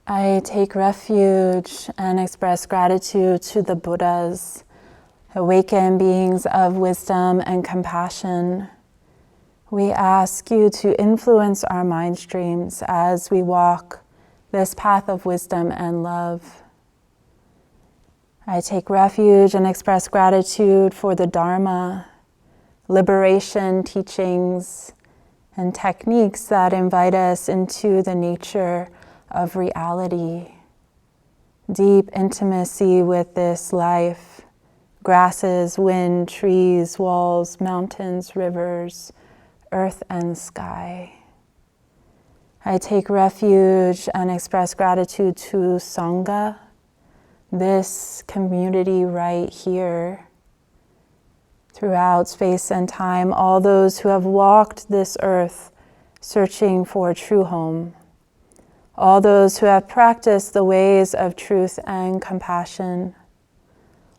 I take refuge and express gratitude to the Buddhas, awakened beings of wisdom and compassion. We ask you to influence our mind streams as we walk this path of wisdom and love. I take refuge and express gratitude for the Dharma, liberation teachings, and techniques that invite us into the nature of reality, deep intimacy with this life, grasses, wind, trees, walls, mountains, rivers, earth and sky. I take refuge and express gratitude to Sangha, this community right here, throughout space and time, all those who have walked this earth searching for a true home, all those who have practiced the ways of truth and compassion,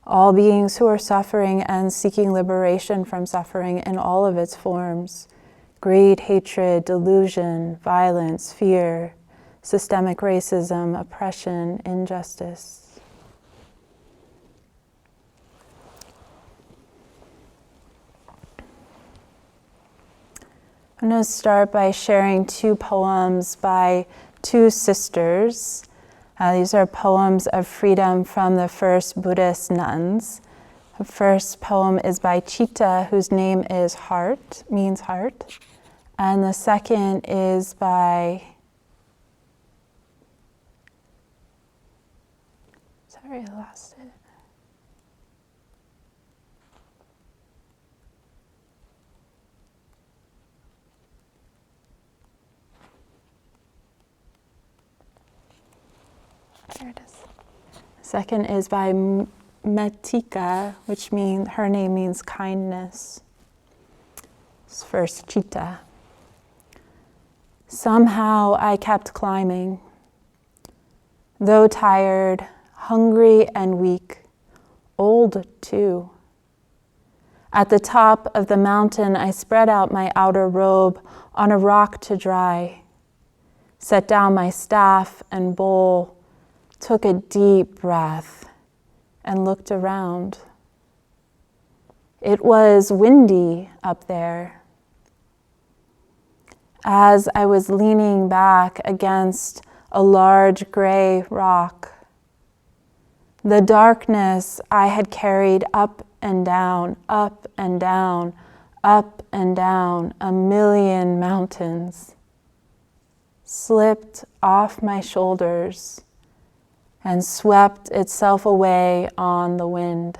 all beings who are suffering and seeking liberation from suffering in all of its forms: greed, hatred, delusion, violence, fear, systemic racism, oppression, injustice. I'm going to start by sharing two poems by two sisters. These are poems of freedom from the first Buddhist nuns. The first poem is by Chitta, whose name is heart, means heart. And the second is by, sorry, I lost it. There it is. The second is by Metika, which means, her name means kindness. It's first Chitta. Somehow I kept climbing, though tired, hungry and weak, old too. At the top of the mountain, I spread out my outer robe on a rock to dry, set down my staff and bowl, took a deep breath, and looked around. It was windy up there. As I was leaning back against a large gray rock, the darkness I had carried up and down, up and down, up and down a million mountains, slipped off my shoulders and swept itself away on the wind.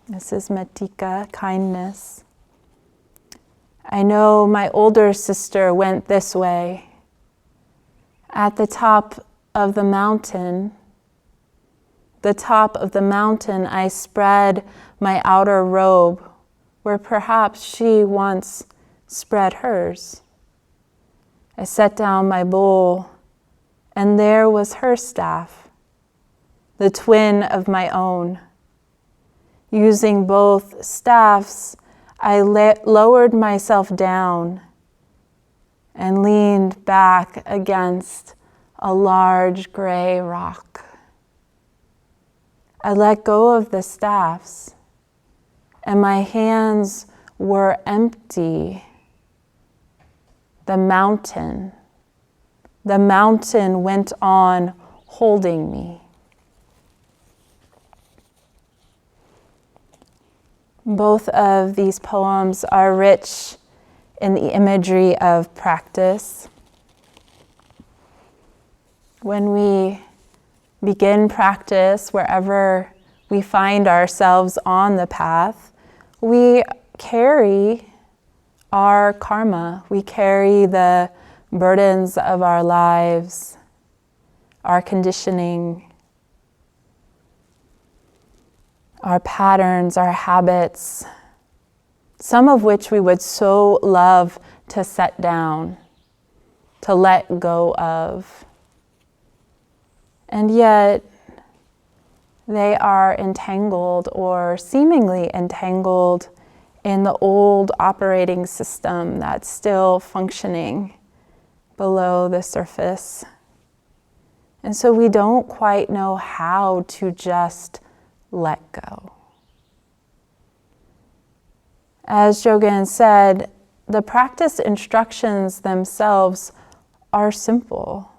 This is Metika, kindness. I know my older sister went this way. At the top of the mountain, I spread my outer robe, where perhaps she once spread hers. I set down my bowl, and there was her staff, the twin of my own. Using both staffs, I lowered myself down and leaned back against a large gray rock. I let go of the staffs, and my hands were empty. The mountain went on holding me. Both of these poems are rich in the imagery of practice. When we begin practice, wherever we find ourselves on the path, we carry our karma. We carry the burdens of our lives, our conditioning, our patterns, our habits, some of which we would so love to set down, to let go of. And yet, they are entangled or seemingly entangled in the old operating system that's still functioning, below the surface. And so we don't quite know how to just let go. As Jogen said, the practice instructions themselves are simple,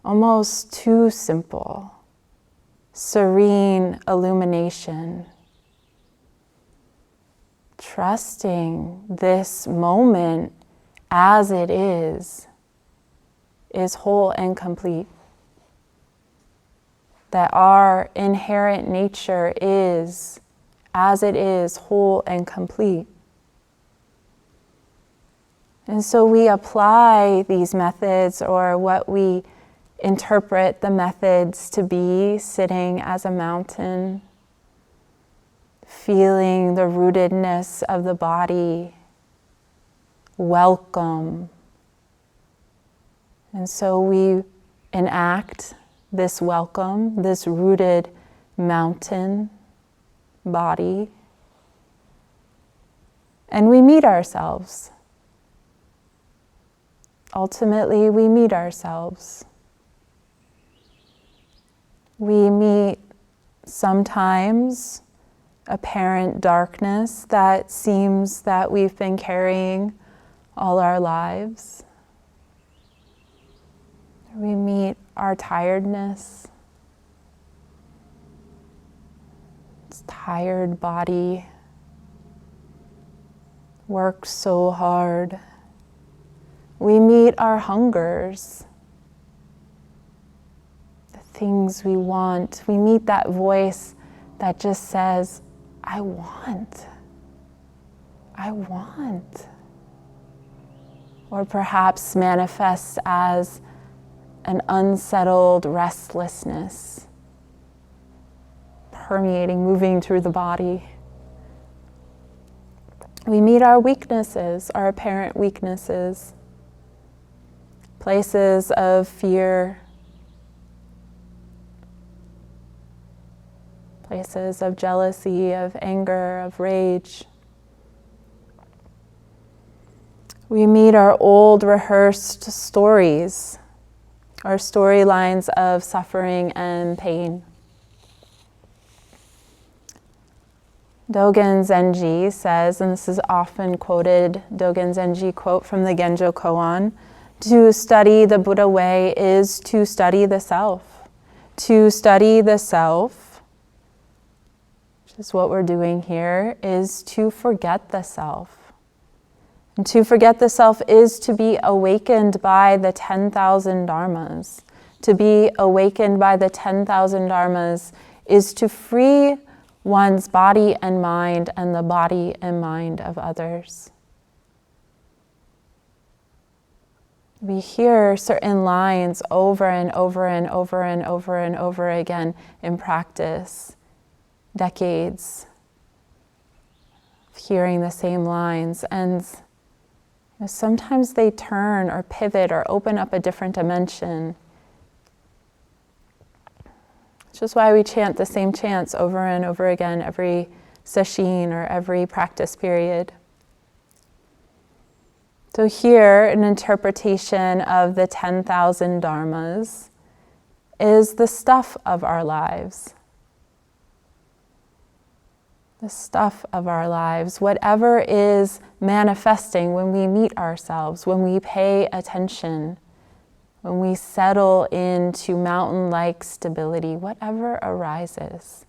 almost too simple. Serene illumination. Trusting this moment as it is whole and complete. That our inherent nature is, as it is, whole and complete. And so we apply these methods, or what we interpret the methods to be, sitting as a mountain, feeling the rootedness of the body, welcome. And so we enact this welcome, this rooted mountain body, and we meet ourselves. Ultimately, we meet ourselves. We meet sometimes apparent darkness that seems that we've been carrying all our lives. We meet our tiredness. This tired body works so hard. We meet our hungers, the things we want. We meet that voice that just says, I want. Or perhaps manifests as an unsettled restlessness, permeating, moving through the body. We meet our weaknesses, our apparent weaknesses, places of fear, places of jealousy, of anger, of rage. We meet our old rehearsed stories, our storylines of suffering and pain. Dogen Zenji says, and this is often quoted, Dogen Zenji quote from the Genjo Koan, to study the Buddha way is to study the self. To study the self, which is what we're doing here, is to forget the self. And to forget the self is to be awakened by the 10,000 dharmas. To be awakened by the 10,000 dharmas is to free one's body and mind and the body and mind of others. We hear certain lines over and over and over and over and over again in practice, decades of hearing the same lines, and sometimes they turn or pivot or open up a different dimension. Which is why we chant the same chants over and over again every sesshin or every practice period. So here, an interpretation of the 10,000 dharmas is the stuff of our lives. The stuff of our lives, whatever is manifesting when we meet ourselves, when we pay attention, when we settle into mountain-like stability, whatever arises.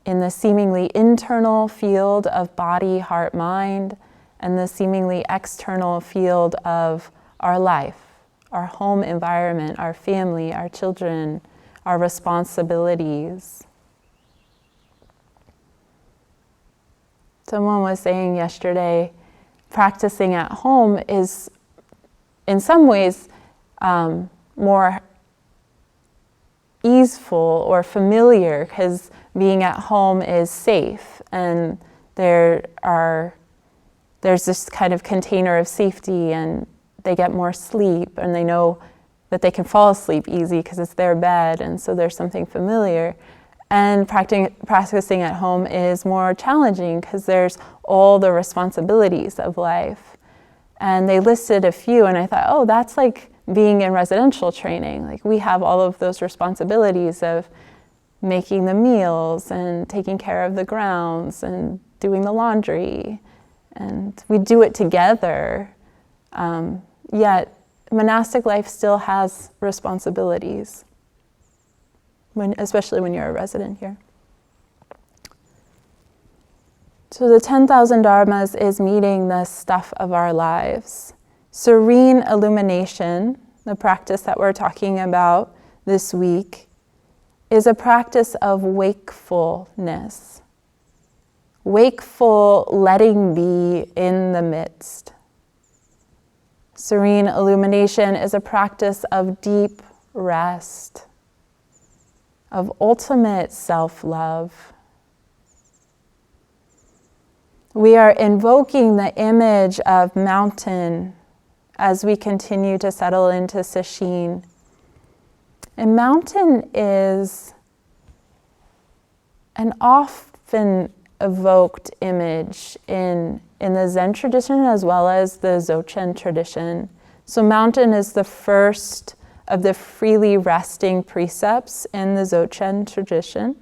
In the seemingly internal field of body, heart, mind, and the seemingly external field of our life, our home environment, our family, our children, our responsibilities. Someone was saying yesterday, practicing at home is in some ways more easeful or familiar because being at home is safe and there's this kind of container of safety and they get more sleep and they know that they can fall asleep easy because it's their bed, and so there's something familiar. And practicing at home is more challenging because there's all the responsibilities of life. And they listed a few, and I thought, oh, that's like being in residential training. Like, we have all of those responsibilities of making the meals and taking care of the grounds and doing the laundry, and we do it together. Yet monastic life still has responsibilities, especially when you're a resident here. So the 10,000 dharmas is meeting the stuff of our lives. Serene illumination, the practice that we're talking about this week, is a practice of wakefulness. Wakeful letting be in the midst. Serene illumination is a practice of deep rest, of ultimate self-love. We are invoking the image of mountain as we continue to settle into Sesshin. And mountain is an often evoked image in the Zen tradition as well as the Dzogchen tradition. So mountain is the first of the freely resting precepts in the Dzogchen tradition.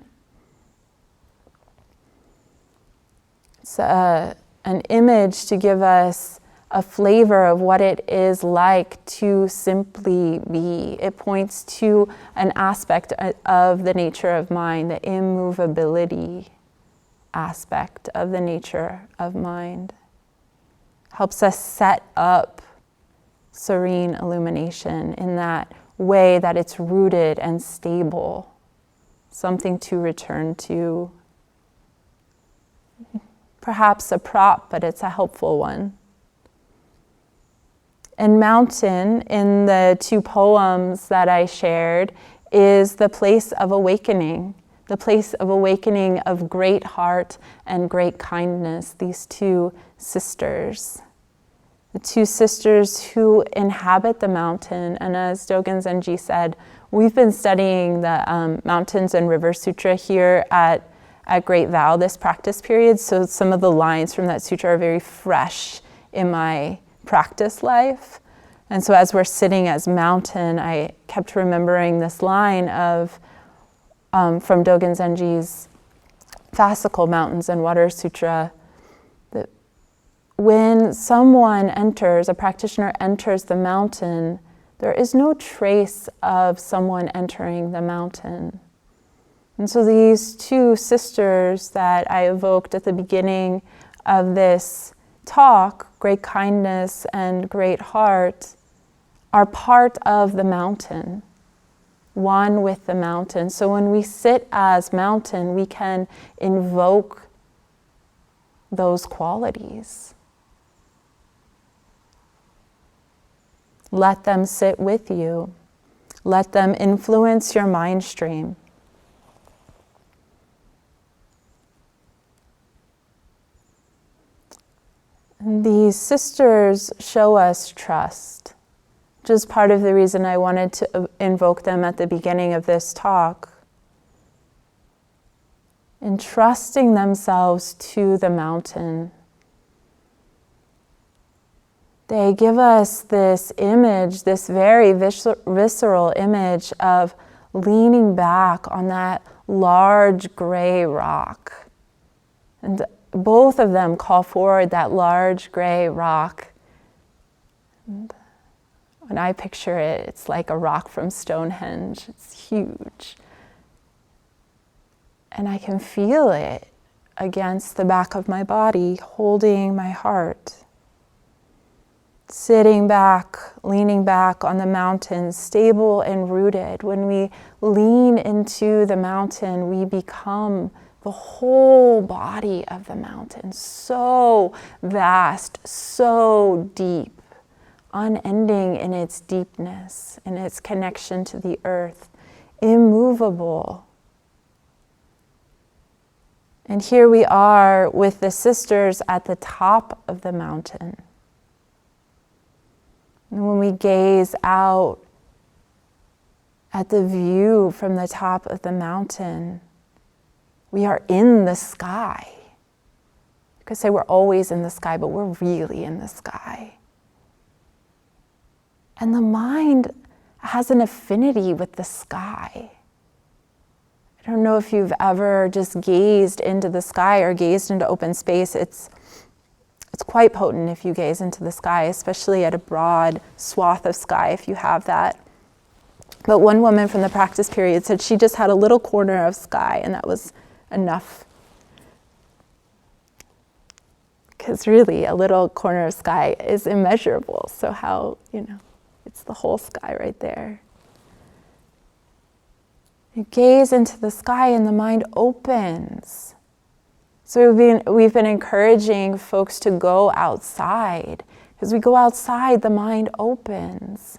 It's an image to give us a flavor of what it is like to simply be. It points to an aspect of the nature of mind, the immovability aspect of the nature of mind. Helps us set up serene illumination in that way that it's rooted and stable, something to return to. Perhaps a prop, but it's a helpful one. And mountain, in the two poems that I shared, is the place of awakening, the place of awakening of great heart and great kindness, these two sisters. The two sisters who inhabit the mountain. And as Dogen Zenji said, we've been studying the Mountains and River Sutra here at Great Vow this practice period. So some of the lines from that sutra are very fresh in my practice life. And so as we're sitting as mountain, I kept remembering this line of from Dogen Zenji's Fascicle Mountains and Water Sutra, that when someone enters, a practitioner enters the mountain, there is no trace of someone entering the mountain. And so these two sisters that I evoked at the beginning of this talk, great kindness and great heart, are part of the mountain, one with the mountain. So when we sit as mountain, we can invoke those qualities. Let them sit with you. Let them influence your mind stream. These sisters show us trust, which is part of the reason I wanted to invoke them at the beginning of this talk. Entrusting themselves to the mountain. They give us this image, this very visceral image of leaning back on that large gray rock. And both of them call forward that large gray rock. And when I picture it, it's like a rock from Stonehenge. It's huge. And I can feel it against the back of my body, holding my heart. Sitting back, leaning back on the mountain, stable and rooted. When we lean into the mountain, we become the whole body of the mountain, so vast, so deep, unending in its deepness, in its connection to the earth, immovable. And here we are with the sisters at the top of the mountain. And when we gaze out at the view from the top of the mountain, we are in the sky. You could say we're always in the sky, but we're really in the sky. And the mind has an affinity with the sky. I don't know if you've ever just gazed into the sky or gazed into open space. It's quite potent if you gaze into the sky, especially at a broad swath of sky, if you have that. But one woman from the practice period said she just had a little corner of sky, and that was enough. Because really, a little corner of sky is immeasurable. So how, it's the whole sky right there. You gaze into the sky and the mind opens. So we've been encouraging folks to go outside. As we go outside, the mind opens.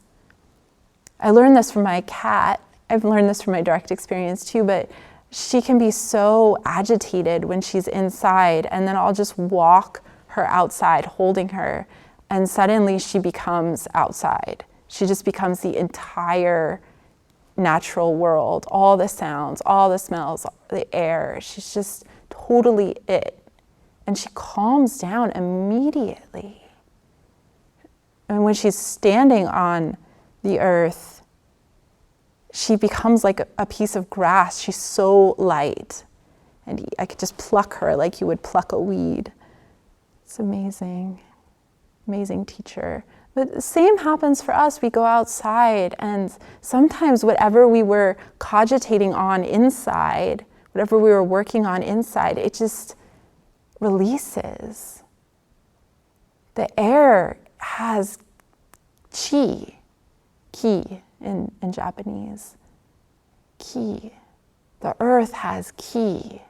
I learned this from my cat. I've learned this from my direct experience too, but she can be so agitated when she's inside, and then I'll just walk her outside holding her, and suddenly she becomes outside. She just becomes the entire natural world, all the sounds, all the smells, the air. She's just totally it. And she calms down immediately. And when she's standing on the earth, she becomes like a piece of grass. She's so light. And I could just pluck her like you would pluck a weed. It's amazing. Amazing teacher. But the same happens for us. We go outside, and sometimes whatever we were cogitating on inside, whatever we were working on inside, it just releases. The air has ki in Japanese. Ki. The earth has ki.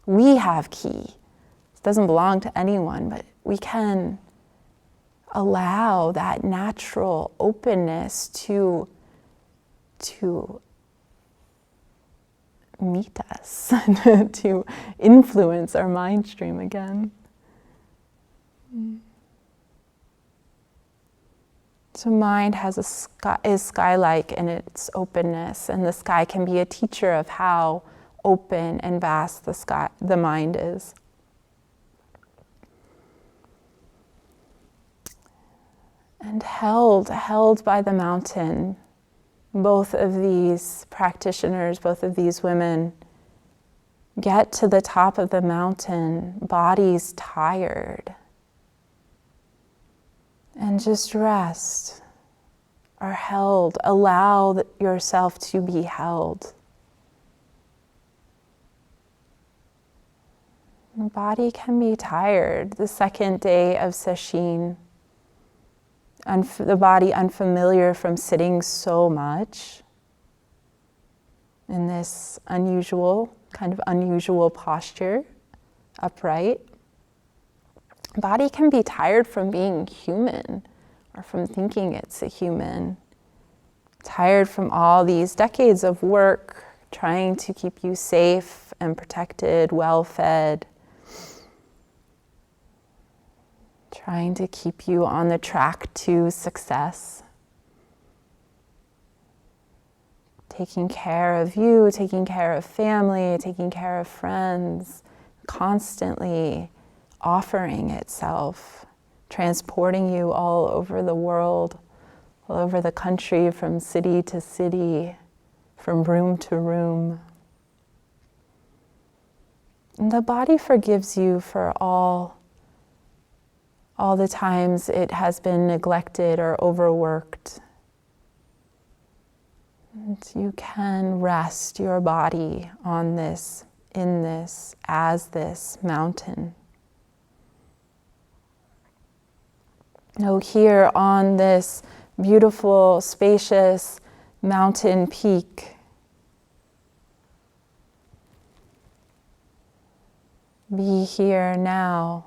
We have ki. It doesn't belong to anyone, but we can allow that natural openness to meet us, to influence our mind stream again. So mind is sky-like in its openness, and the sky can be a teacher of how open and vast the mind is. And held by the mountain, both of these practitioners, both of these women, get to the top of the mountain, bodies tired, and just rest, are held. Allow yourself to be held. The body can be tired. The second day of Sesshin, the body unfamiliar from sitting so much in this unusual posture, upright. Body can be tired from being human or from thinking it's a human. Tired from all these decades of work trying to keep you safe and protected, well-fed. Trying to keep you on the track to success. Taking care of you, taking care of family, taking care of friends, constantly offering itself, transporting you all over the world, all over the country, from city to city, from room to room. And the body forgives you for all the times it has been neglected or overworked. And you can rest your body on this, in this, as this mountain. Now here on this beautiful, spacious mountain peak, be here now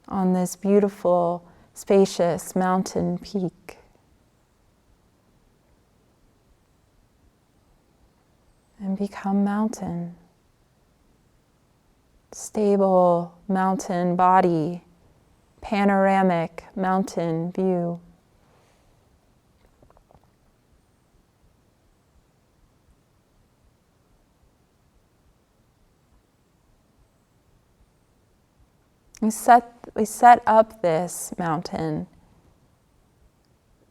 on this beautiful, spacious mountain peak. And become mountain. Stable mountain body, panoramic mountain view. We set up this mountain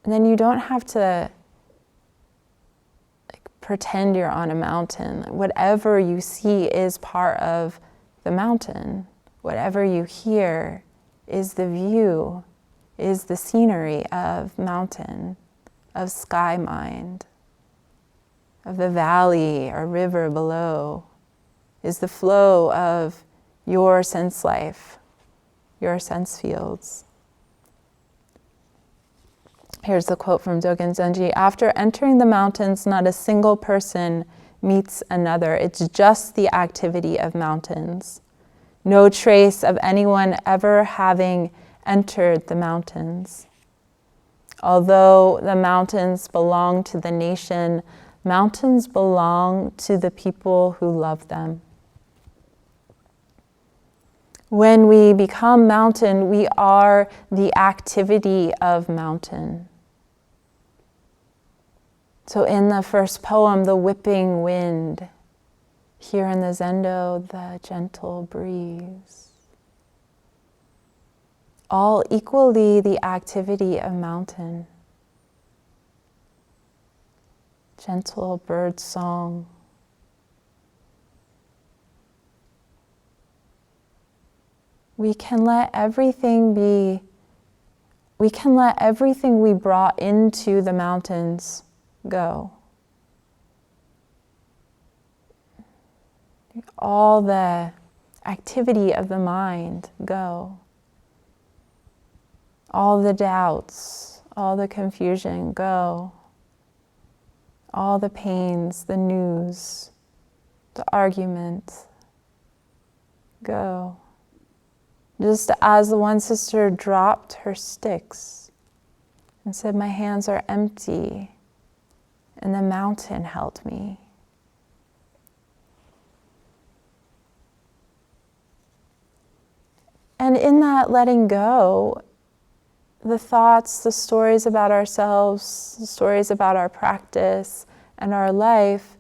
And then you don't have to pretend you're on a mountain. Whatever you see is part of the mountain. Whatever you hear is the view, is the scenery of mountain, of sky mind, of the valley or river below, is the flow of your sense life, your sense fields. Here's the quote from Dogen Zenji. After entering the mountains, not a single person meets another. It's just the activity of mountains. No trace of anyone ever having entered the mountains. Although the mountains belong to the nation, mountains belong to the people who love them. When we become mountain, we are the activity of mountain. So in the first poem, the whipping wind, here in the Zendo, the gentle breeze. All equally the activity of mountain. Gentle bird song. We can let everything we brought into the mountains go. All the activity of the mind go. All the doubts, all the confusion go. All the pains, the news, the argument go. Just as the one sister dropped her sticks and said, "My hands are empty," and the mountain held me. And in that letting go, the thoughts, the stories about ourselves, the stories about our practice and our life,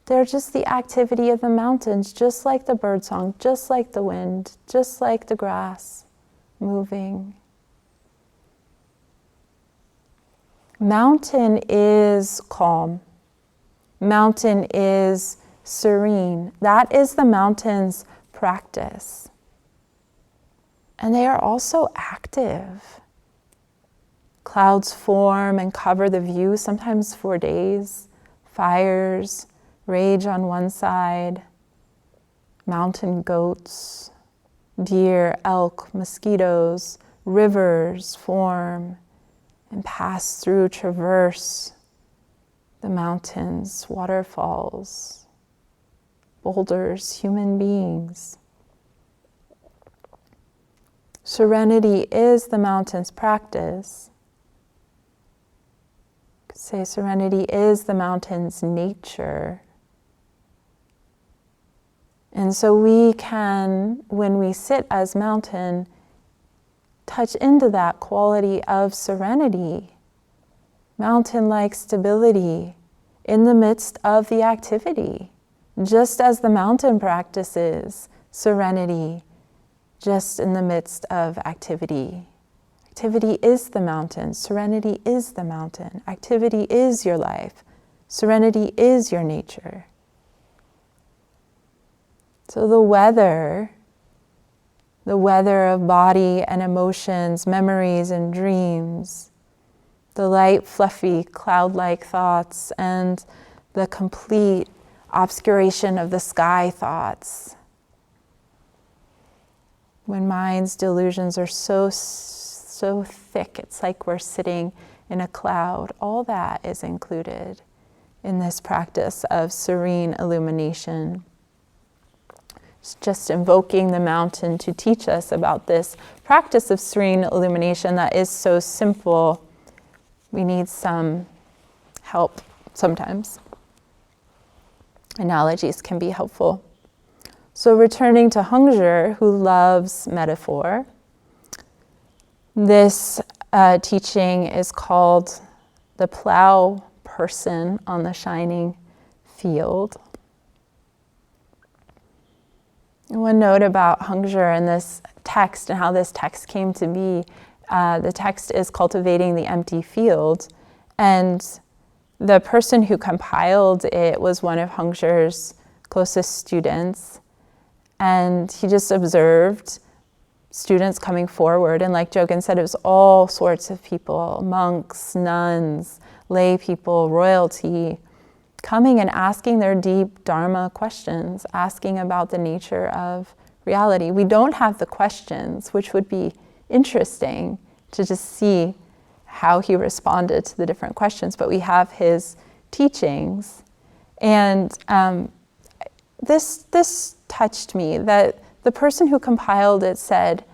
they're just the activity of the mountains, just like the birdsong, just like the wind, just like the grass moving. Mountain is calm. Mountain is serene. That is the mountain's practice. And they are also active. Clouds form and cover the view, sometimes for days. Fires rage on one side. Mountain goats, deer, elk, mosquitoes, rivers form and pass through, traverse the mountains, waterfalls, boulders, human beings. Serenity is the mountain's practice. You could say serenity is the mountain's nature. And so we can, when we sit as mountain, touch into that quality of serenity, mountain-like stability in the midst of the activity, just as the mountain practices serenity just in the midst of activity. Activity is the mountain. Serenity is the mountain. Activity is your life. Serenity is your nature. So the weather of body and emotions, memories and dreams, the light, fluffy, cloud-like thoughts, and the complete obscuration of the sky thoughts. When mind's delusions are so thick, it's like we're sitting in a cloud. All that is included in this practice of serene illumination. It's just invoking the mountain to teach us about this practice of serene illumination that is so simple. We need some help sometimes. Analogies can be helpful. So returning to Hongzhi, who loves metaphor, this teaching is called the plow person on the shining field. And one note about Hongzhi and this text and how this text came to be, The text is Cultivating the Empty Field, and the person who compiled it was one of Hongzhi's closest students, and he just observed students coming forward, and like Jogen said, it was all sorts of people, monks, nuns, lay people, royalty, coming and asking their deep Dharma questions, asking about the nature of reality. We don't have the questions, which would be interesting to just see how he responded to the different questions, but we have his teachings. And this touched me, that the person who compiled it said,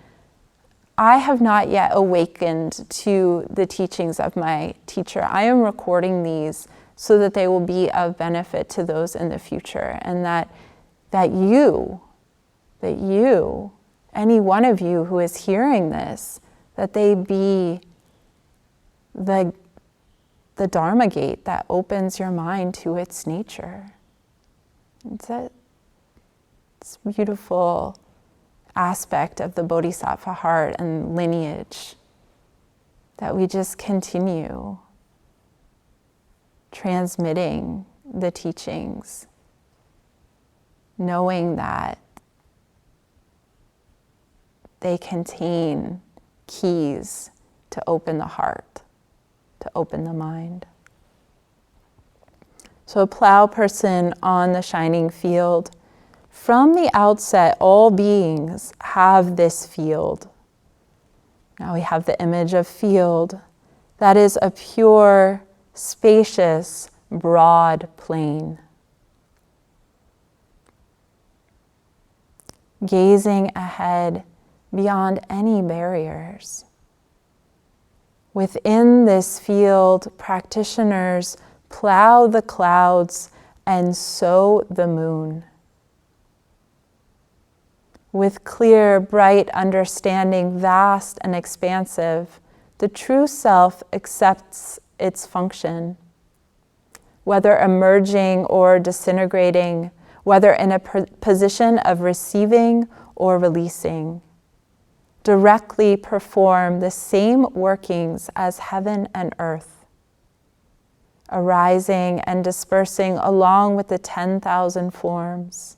I have not yet awakened to the teachings of my teacher. I am recording these so that they will be of benefit to those in the future, and that you, any one of you who is hearing this, that they be the Dharma gate that opens your mind to its nature. It's a beautiful aspect of the Bodhisattva heart and lineage, that we just continue transmitting the teachings, knowing that they contain keys to open the heart, to open the mind. So a plow person on the shining field, from the outset, all beings have this field. Now we have the image of field. That is a pure, spacious, broad plain. Gazing ahead beyond any barriers. Within this field, practitioners plow the clouds and sow the moon. With clear, bright understanding, vast and expansive, the true self accepts its function, whether emerging or disintegrating, whether in a position of receiving or releasing. Directly perform the same workings as heaven and earth, arising and dispersing along with the 10,000 forms.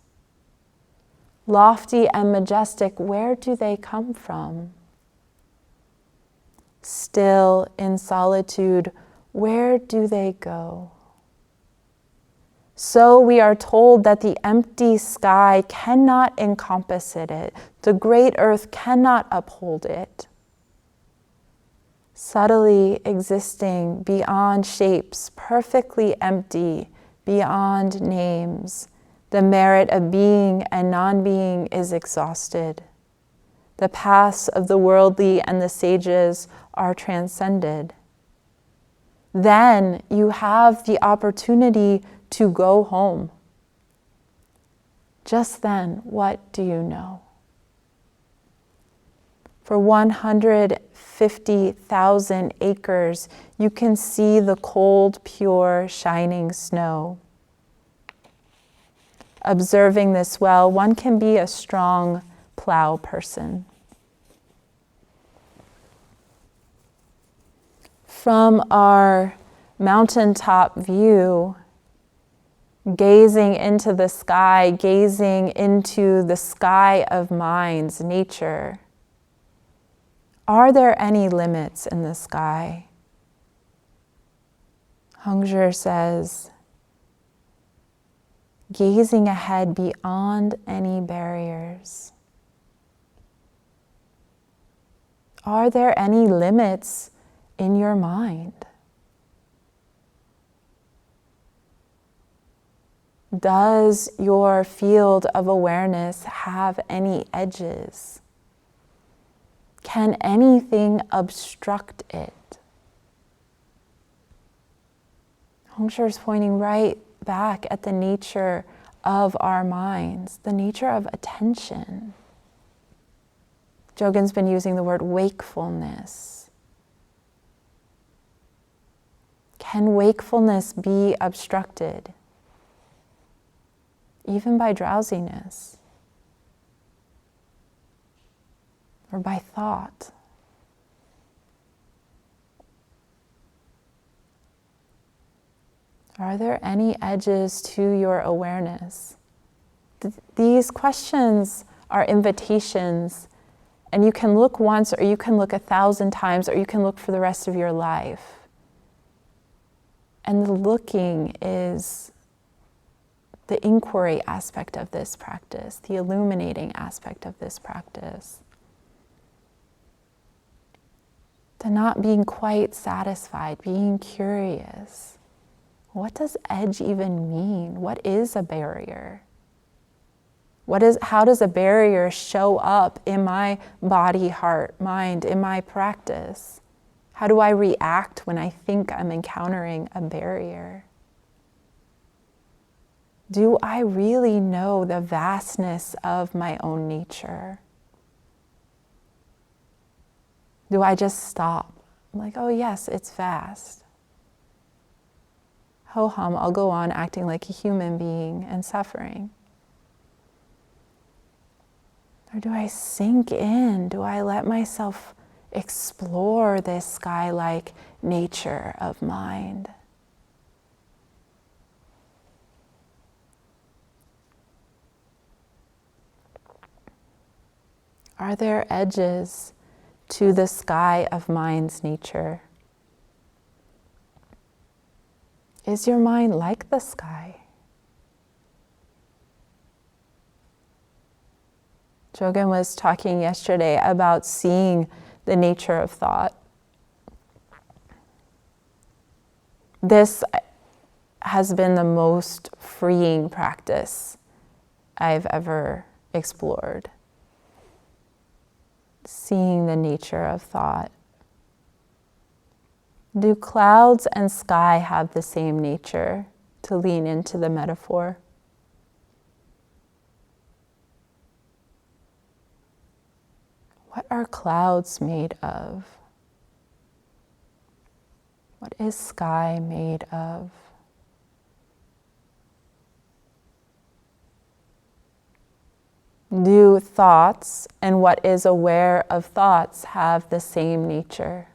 Lofty and majestic, where do they come from? Still in solitude, where do they go? So we are told that the empty sky cannot encompass it. The great earth cannot uphold it. Subtly existing beyond shapes, perfectly empty, beyond names, the merit of being and non-being is exhausted. The paths of the worldly and the sages are transcended. Then you have the opportunity to go home. Just then, what do you know? For 150,000 acres, you can see the cold, pure, shining snow. Observing this well, one can be a strong plow person. From our mountaintop view, gazing into the sky of minds, nature, are there any limits in the sky? Hongzhi says, gazing ahead beyond any barriers. Are there any limits in your mind? Does your field of awareness have any edges? Can anything obstruct it? Hongzhi is pointing right back at the nature of our minds, the nature of attention. Jogen's been using the word wakefulness. Can wakefulness be obstructed? Even by drowsiness or by thought? Are there any edges to your awareness? These questions are invitations, and you can look once, or you can look 1,000 times, or you can look for the rest of your life. And the looking is the inquiry aspect of this practice, the illuminating aspect of this practice. The not being quite satisfied, being curious. What does edge even mean? What is a barrier? How does a barrier show up in my body, heart, mind, in my practice? How do I react when I think I'm encountering a barrier? Do I really know the vastness of my own nature? Do I just stop? I'm like, oh yes, it's vast. Ho-hum, I'll go on acting like a human being and suffering. Or do I sink in? Do I let myself explore this sky-like nature of mind? Are there edges to the sky of mind's nature? Is your mind like the sky? Jogen was talking yesterday about seeing the nature of thought. This has been the most freeing practice I've ever explored. Seeing the nature of thought. Do clouds and sky have the same nature, to lean into the metaphor? What are clouds made of? What is sky made of? Do thoughts and what is aware of thoughts have the same nature?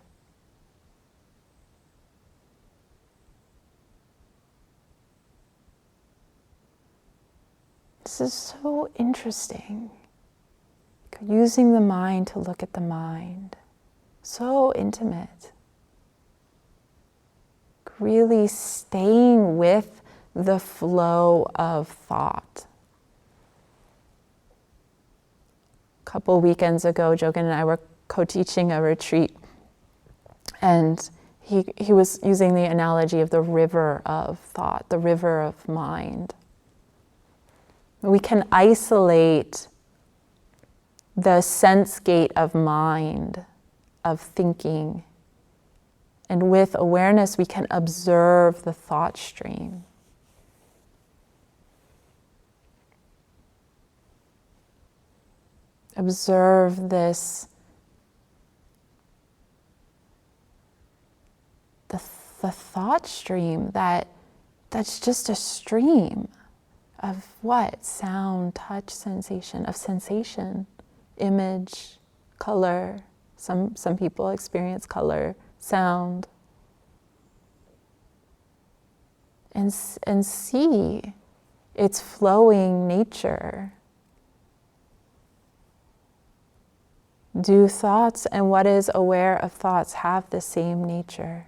This is so interesting. Using the mind to look at the mind. So intimate. Really staying with the flow of thought. A couple weekends ago, Jogen and I were co-teaching a retreat, and he was using the analogy of the river of thought, the river of mind. We can isolate the sense gate of mind, of thinking, and with awareness we can observe the thought stream. Observe this, the thought stream that's just a stream of what? Sound, touch, sensation, of sensation, image, color. Some people experience color, sound. And see its flowing nature. Do thoughts and what is aware of thoughts have the same nature?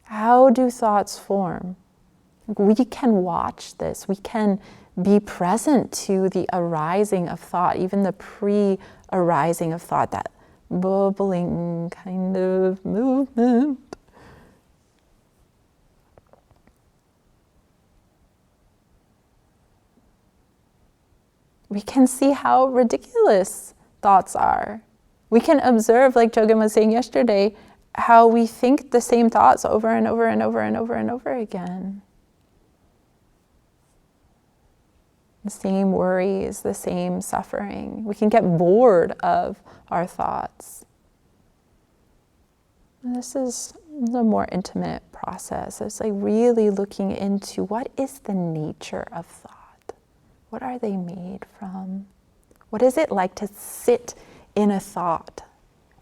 How do thoughts form? We can watch this. We can be present to the arising of thought, even the pre-arising of thought, that bubbling kind of movement. We can see how ridiculous thoughts are. We can observe, like Jogen was saying yesterday, how we think the same thoughts over and over and over and over and over again. The same worries, the same suffering. We can get bored of our thoughts. And this is a more intimate process. It's like really looking into what is the nature of thought. What are they made from? What is it like to sit in a thought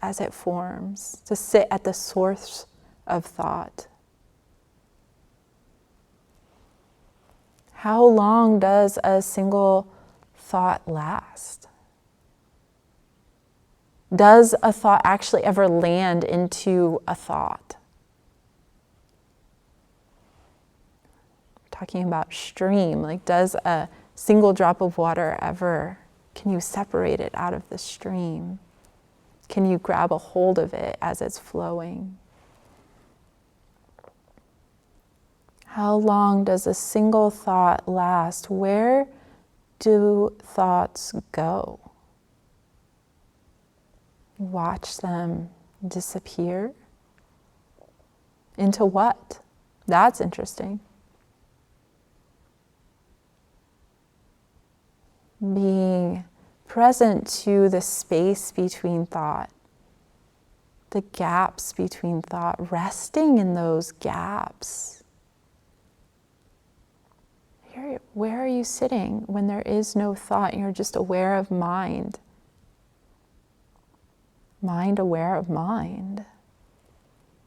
as it forms, to sit at the source of thought? How long does a single thought last? Does a thought actually ever land into a thought? Talking about stream, like does a single drop of water ever, can you separate it out of the stream? Can you grab a hold of it as it's flowing? How long does a single thought last? Where do thoughts go? Watch them disappear. Into what? That's interesting. Being present to the space between thought, the gaps between thought, resting in those gaps. Where are you sitting when there is no thought and you're just aware of mind? Mind aware of mind.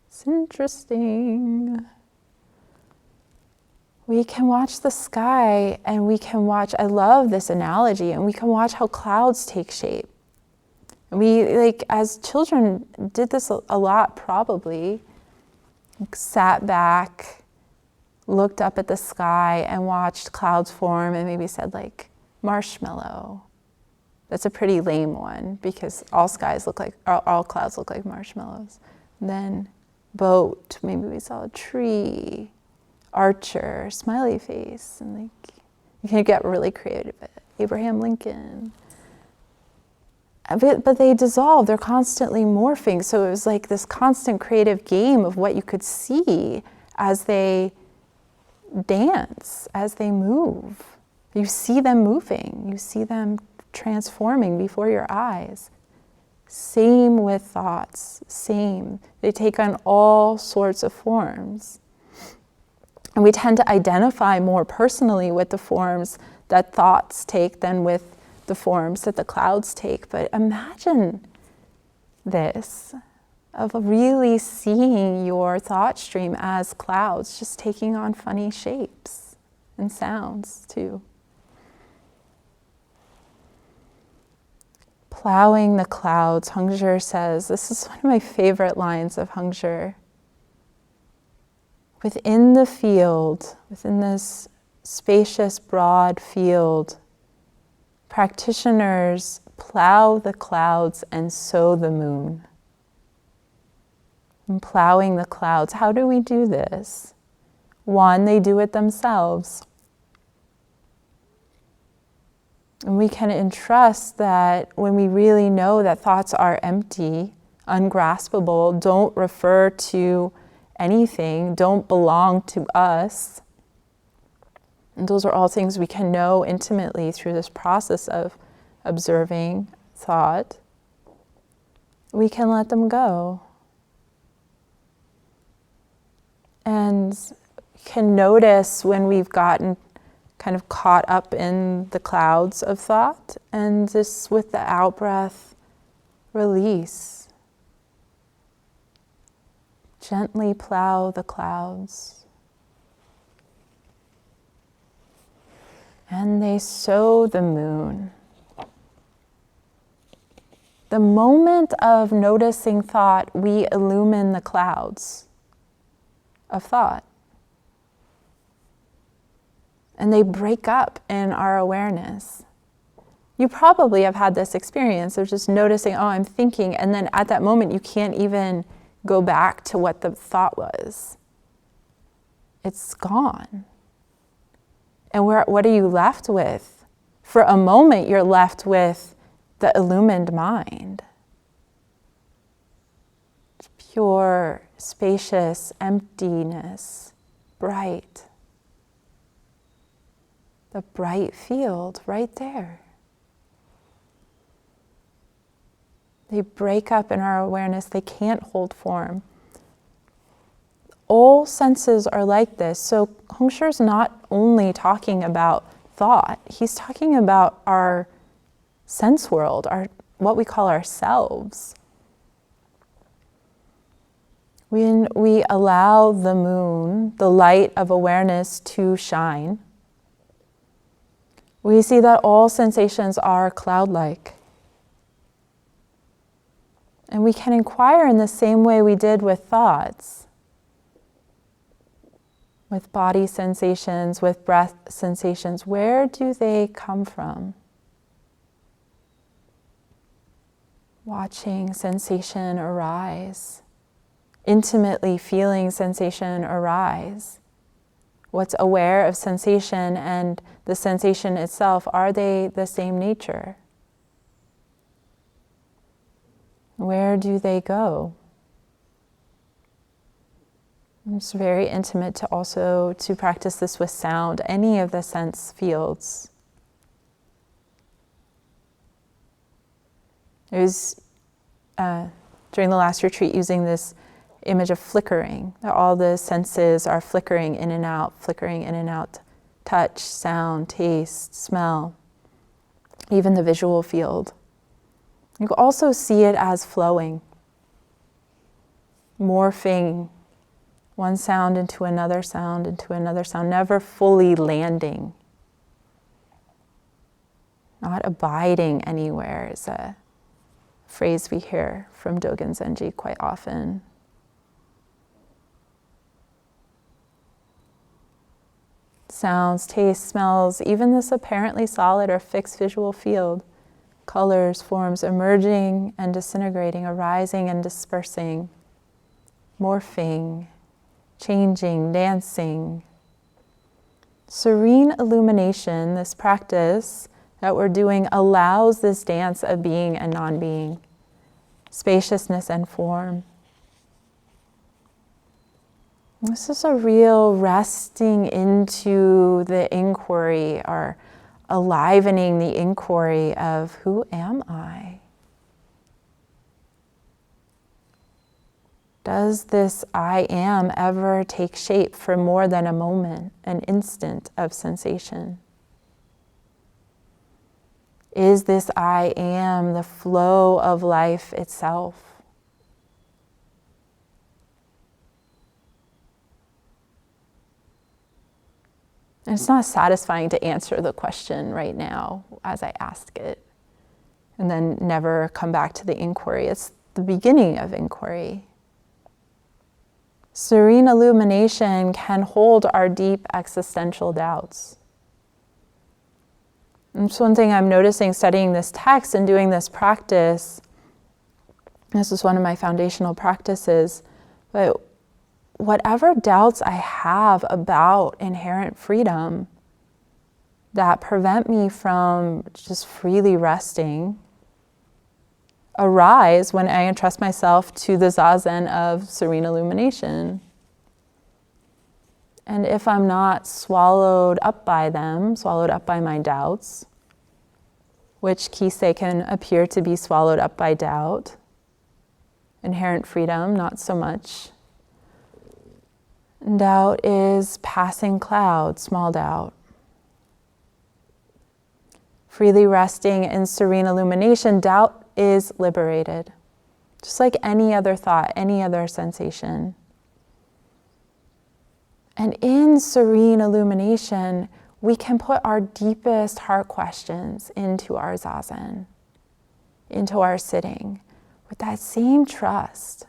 It's interesting. We can watch the sky and we can watch, I love this analogy, and we can watch how clouds take shape. And we, like, as children, did this a lot probably. Sat back, looked up at the sky and watched clouds form and maybe said like, marshmallow. That's a pretty lame one because all clouds look like marshmallows. And then boat, maybe we saw a tree, archer, smiley face, and like you can get really creative. Abraham Lincoln. But they dissolve, they're constantly morphing. So it was like this constant creative game of what you could see as they dance, as they move. You see them moving, you see them transforming before your eyes. Same with thoughts, same. They take on all sorts of forms. And we tend to identify more personally with the forms that thoughts take than with the forms that the clouds take. But imagine this, of really seeing your thought stream as clouds, just taking on funny shapes and sounds too. Plowing the clouds, Hongzhi says, this is one of my favorite lines of Hongzhi. Within the field, within this spacious, broad field, practitioners plow the clouds and sow the moon. And plowing the clouds, how do we do this? One, they do it themselves. And we can entrust that when we really know that thoughts are empty, ungraspable, don't refer to anything, don't belong to us. And those are all things we can know intimately through this process of observing thought. We can let them go. And can notice when we've gotten kind of caught up in the clouds of thought, and just with the out-breath, release. Gently plow the clouds. And they sow the moon. The moment of noticing thought, we illumine the clouds of thought. And they break up in our awareness. You probably have had this experience of just noticing, oh, I'm thinking, and then at that moment you can't even go back to what the thought was. It's gone. And what are you left with? For a moment you're left with the illumined mind. It's pure, spacious emptiness, bright. The bright field right there. They break up in our awareness. They can't hold form. All senses are like this. So Hongzhi's not only talking about thought, he's talking about our sense world, what we call ourselves. When we allow the moon, the light of awareness, to shine, We see that all sensations are cloud-like. And we can inquire in the same way we did with thoughts, with body sensations, with breath sensations. Where do they come from? Watching sensation arise, intimately feeling sensation arise. What's aware of sensation and the sensation itself, are they the same nature? Where do they go? It's very intimate to practice this with sound, any of the sense fields. I was, during the last retreat, using this image of flickering, that all the senses are flickering in and out, touch, sound, taste, smell, even the visual field. You can also see it as flowing, morphing one sound into another sound, never fully landing. Not abiding anywhere is a phrase we hear from Dogen Zenji quite often. Sounds, tastes, smells, even this apparently solid or fixed visual field, colors, forms emerging and disintegrating, arising and dispersing, morphing, changing, dancing. Serene illumination, this practice that we're doing, allows this dance of being and non-being, spaciousness and form. This is a real resting into the inquiry, or alivening the inquiry of, who am I? Does this I am ever take shape for more than a moment, an instant of sensation? Is this I am the flow of life itself? And it's not satisfying to answer the question right now as I ask it, and then never come back to the inquiry. It's the beginning of inquiry. Serene illumination can hold our deep existential doubts. And it's one thing I'm noticing studying this text and doing this practice. This is one of my foundational practices. But whatever doubts I have about inherent freedom that prevent me from just freely resting arise when I entrust myself to the zazen of serene illumination. And if I'm not swallowed up by them, swallowed up by my doubts, which Kisei can appear to be swallowed up by doubt, inherent freedom, not so much. Doubt is passing cloud, small doubt. Freely resting in serene illumination, doubt is liberated, just like any other thought, any other sensation. And in serene illumination, we can put our deepest heart questions into our zazen, into our sitting, with that same trust.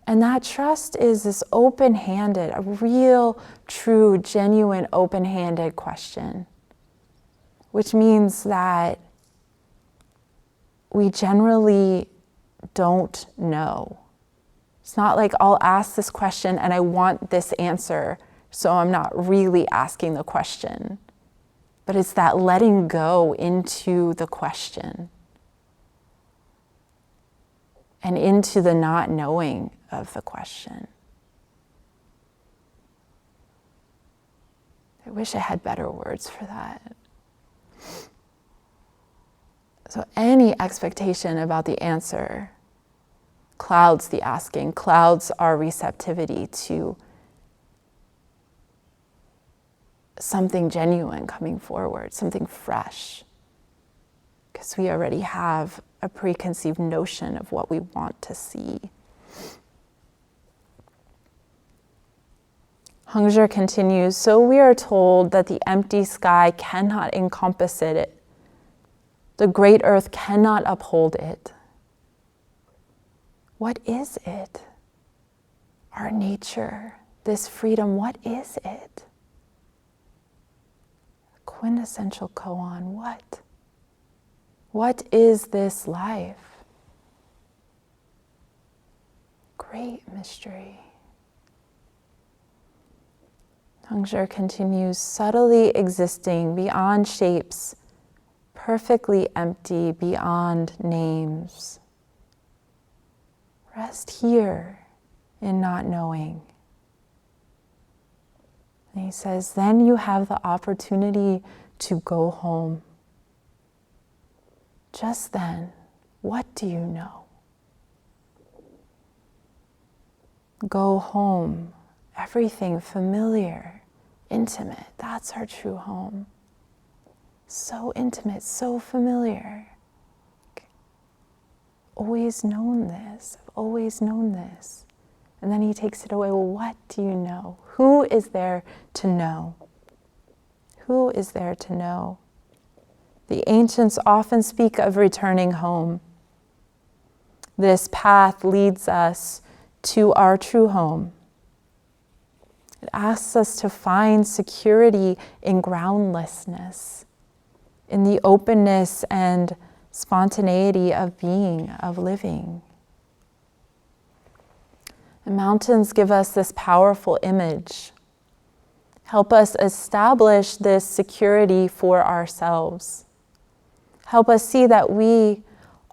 And that trust is this open-handed, a real, true, genuine, open-handed question, which means that we generally don't know. It's not like I'll ask this question and I want this answer, so I'm not really asking the question. But it's that letting go into the question and into the not knowing of the question. I wish I had better words for that. So any expectation about the answer clouds the asking, clouds our receptivity to something genuine coming forward, something fresh, because we already have a preconceived notion of what we want to see. Hongzhi continues, so we are told that the empty sky cannot encompass it. The great earth cannot uphold it. What is it? Our nature, this freedom, what is it? Quintessential koan, what? What is this life? Great mystery. Hongzhi continues, subtly existing beyond shapes, perfectly empty beyond names. Rest here in not knowing. And he says, then you have the opportunity to go home. Just then, what do you know? Go home. Everything familiar, intimate, that's our true home. So intimate, so familiar. Always known this, I've always known this. And then he takes it away, well, what do you know? Who is there to know? Who is there to know? The ancients often speak of returning home. This path leads us to our true home. It asks us to find security in groundlessness, in the openness and spontaneity of being, of living. The mountains give us this powerful image, help us establish this security for ourselves, help us see that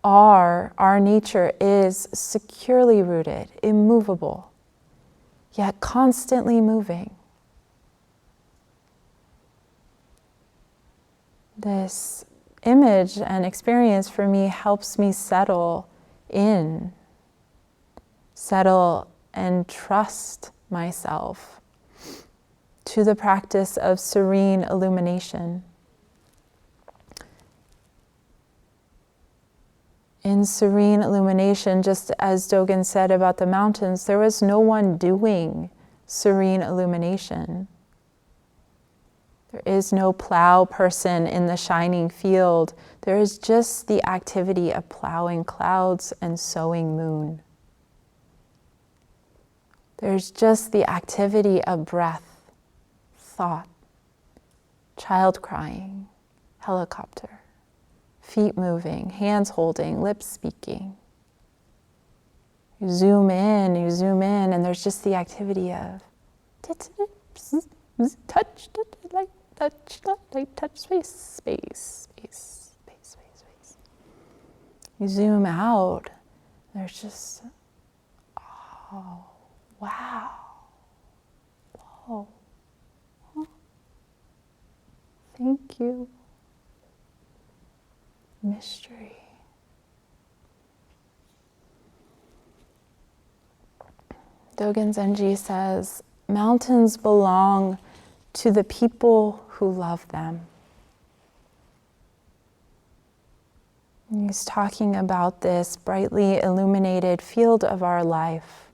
our nature is securely rooted, immovable, yet constantly moving. This image and experience for me helps me settle and trust myself to the practice of serene illumination. In serene illumination, just as Dogen said about the mountains, there was no one doing serene illumination. There is no plow person in the shining field. There is just the activity of plowing clouds and sowing moon. There's just the activity of breath, thought, child crying, helicopter, feet moving, hands holding, lips speaking. You zoom in, and there's just the activity of touch, light, touch, space. You zoom out, there's just, oh, wow, whoa, huh. Thank you. Mystery. Dogen Zenji says, mountains belong to the people who love them. And he's talking about this brightly illuminated field of our life.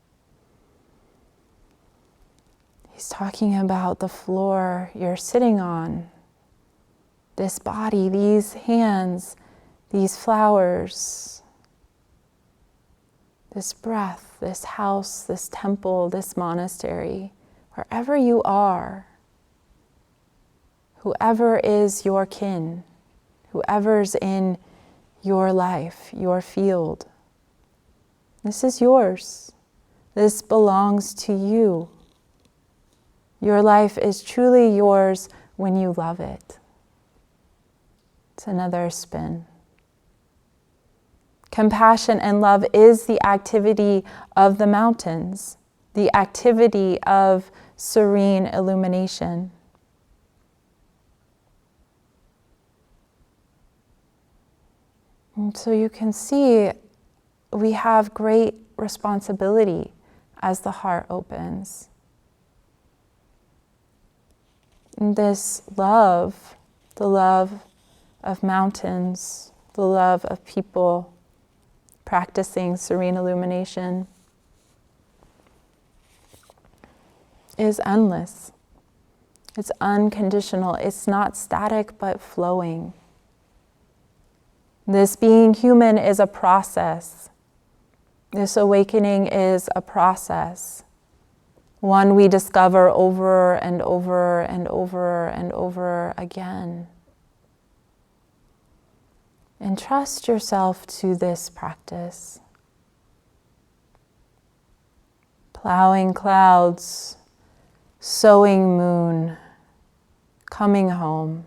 He's talking about the floor you're sitting on, this body, these hands, these flowers, this breath, this house, this temple, this monastery, wherever you are, whoever is your kin, whoever's in your life, your field. This is yours. This belongs to you. Your life is truly yours when you love it. It's another spin. Compassion and love is the activity of the mountains, the activity of serene illumination. And so you can see we have great responsibility as the heart opens. And this love, the love of mountains, the love of people practicing serene illumination, is endless. It's unconditional. It's not static, but flowing. This being human is a process. This awakening is a process. One we discover over and over and over and over again. Entrust yourself to this practice. Plowing clouds, sowing moon, coming home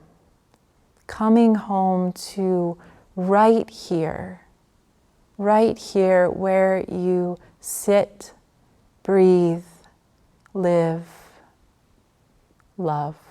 to right here where you sit, breathe, live, love.